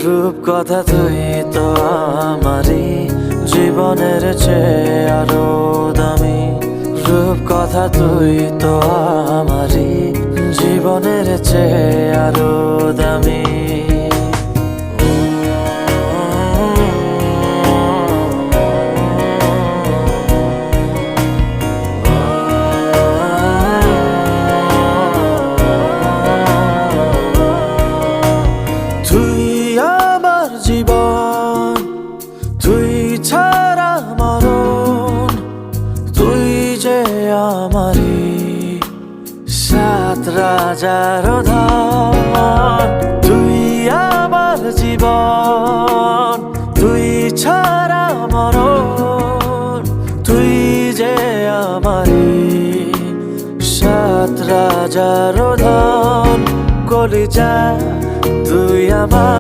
রূপ কথা তুই তো আমারই জীবনের চেয়ে আরো দামি। রূপ কথা তুই তো আমারই জীবনের চেয়ে আরো দামি। তুই আমার জীবন, তুই ছাড়া মরণ, তুই যে আমারই সাত রাজার ধন। তুই আমার জীবন, তুই ছাড়া মরণ, তুই যে আমারই সাত রাজার ধন। কলিজা তুই আমার।